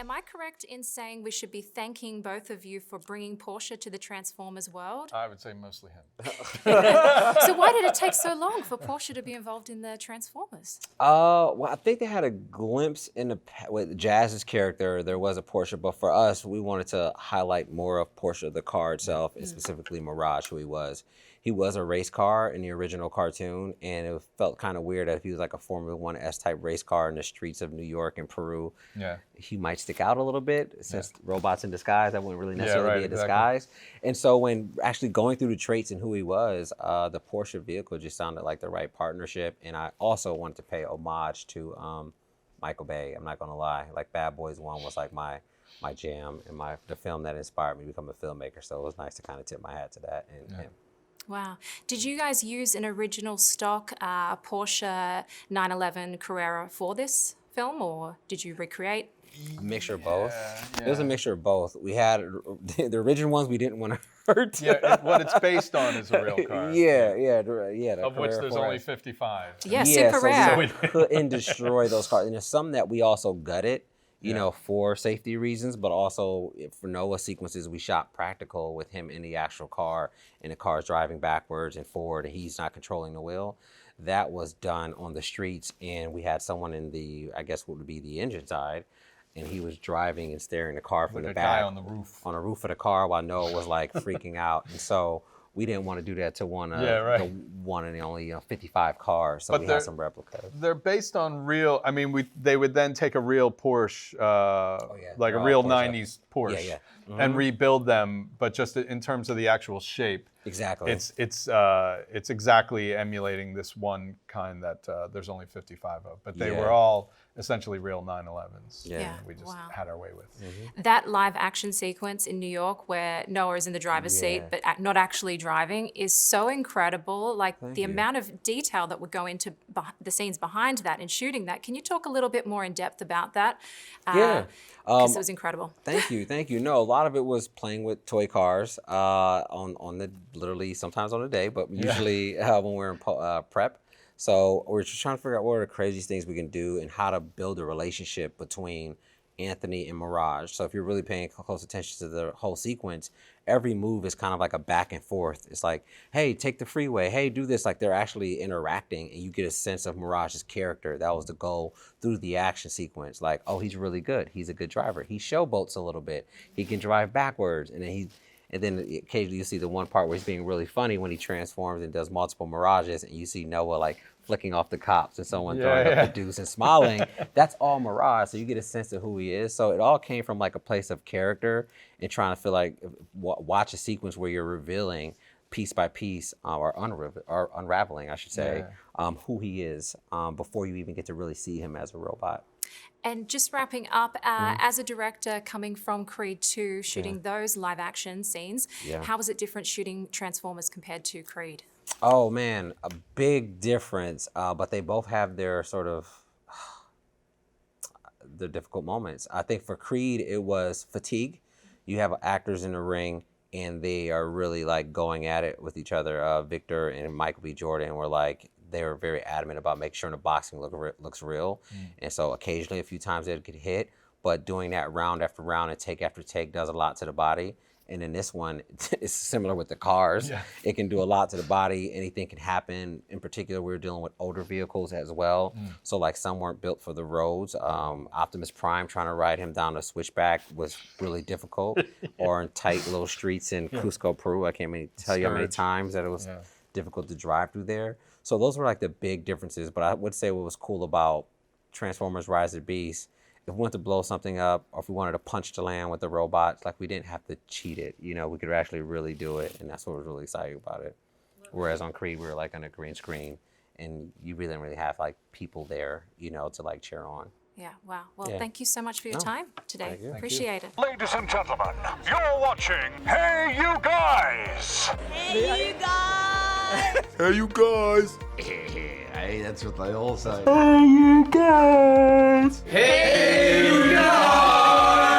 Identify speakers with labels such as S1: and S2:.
S1: am I correct in saying we should be thanking both of you for bringing Porsche to the Transformers world?
S2: I would say mostly him.
S1: So why did it take so long for Porsche to be involved in the Transformers?
S3: Well, I think they had a glimpse in with Jazz's character. There was a Porsche, but for us, we wanted to highlight more of Porsche, the car itself, and specifically Mirage, who he was. He was a race car in the original cartoon, and it felt kind of weird that if he was like a Formula One S-type race car in the streets of New York and Peru, he might stick out a little bit since robots in disguise, that wouldn't really necessarily be a disguise. And so when actually going through the traits and who he was, the Porsche vehicle just sounded like the right partnership. And I also wanted to pay homage to Michael Bay. I'm not gonna lie, like Bad Boys 1 was like my jam and the film that inspired me to become a filmmaker. So it was nice to kind of tip my hat to that and him.
S1: Wow. Did you guys use an original stock Porsche 911 Carrera for this film, or did you recreate?
S3: A mixture of both. It was a mixture of both. We had the original ones we didn't want to hurt.
S2: What it's based on is a real car.
S3: Of
S2: which there's only 55.
S1: Yeah, super rare.
S3: So we couldn't destroy those cars. And there's some that we also gutted, you know, for safety reasons, but also for Noah sequences, we shot practical with him in the actual car, and the car's driving backwards and forward, and he's not controlling the wheel. That was done on the streets, and we had someone in the, I guess what would be the engine side, and he was driving and steering the car from the back.
S2: Guy on the roof.
S3: On the roof of the car while Noah was like freaking out. And so we didn't want to do that to one of the one and the only 55 cars, so we had some replicas.
S2: They're based on real. I mean, they would then take a real Porsche, like a real Porsche. 90s Porsche, and rebuild them, but just in terms of the actual shape.
S3: Exactly.
S2: It's exactly emulating this one kind that there's only 55 of, but they were all essentially real 911s. We just had our way with.
S1: That live action sequence in New York where Noah is in the driver's seat but not actually driving is so incredible. Like the amount of detail that would go into the scenes behind that and shooting that. Can you talk a little bit more in depth about that? Because it was incredible.
S3: Thank you. No, a lot of it was playing with toy cars on the literally sometimes on the day, but usually when we're in prep. So we're just trying to figure out what are the craziest things we can do and how to build a relationship between Anthony and Mirage. So if you're really paying close attention to the whole sequence, every move is kind of like a back and forth. It's like, hey, take the freeway. Hey, do this. Like they're actually interacting, and you get a sense of Mirage's character. That was the goal through the action sequence. Like, oh, he's really good. He's a good driver. He showboats a little bit. He can drive backwards, and then occasionally you see the one part where he's being really funny when he transforms and does multiple Mirages, and you see Noah like flicking off the cops and someone throwing up the deuce and smiling. That's all Mirage, so you get a sense of who he is. So it all came from like a place of character and trying to feel like watch a sequence where you're revealing piece by piece or unraveling, I should say, who he is before you even get to really see him as a robot.
S1: And just wrapping up, as a director coming from Creed 2, shooting those live action scenes, how was it different shooting Transformers compared to Creed?
S3: Oh man, a big difference, but they both have their sort of their difficult moments. I think for Creed, it was fatigue. You have actors in the ring and they are really like going at it with each other. Victor and Michael B. Jordan were like, they were very adamant about making sure the boxing looks real. And so occasionally a few times they'd get hit, but doing that round after round and take after take does a lot to the body. And in this one, it's similar with the cars. It can do a lot to the body. Anything can happen. In particular, we're dealing with older vehicles as well. So like some weren't built for the roads. Optimus Prime trying to ride him down a switchback was really difficult. Or in tight little streets in Cusco, Peru. I can't even tell you how many times that it was difficult to drive through there. So those were like the big differences. But I would say what was cool about Transformers Rise of the Beast, if we wanted to blow something up or if we wanted to punch the land with the robots, like we didn't have to cheat it. You know, we could actually really do it. And that's what was really exciting about it. Whereas on Creed, we were like on a green screen and you really didn't really have like people there, you know, to like cheer on.
S1: Yeah, wow. Well, thank you so much for your time today. Appreciate it.
S4: Ladies and gentlemen, you're watching Hey You Guys!
S5: Hey, you guys!
S4: Hey, you guys!
S6: Hey, that's what they all say.
S4: Hey, you guys!
S6: Hey, you guys!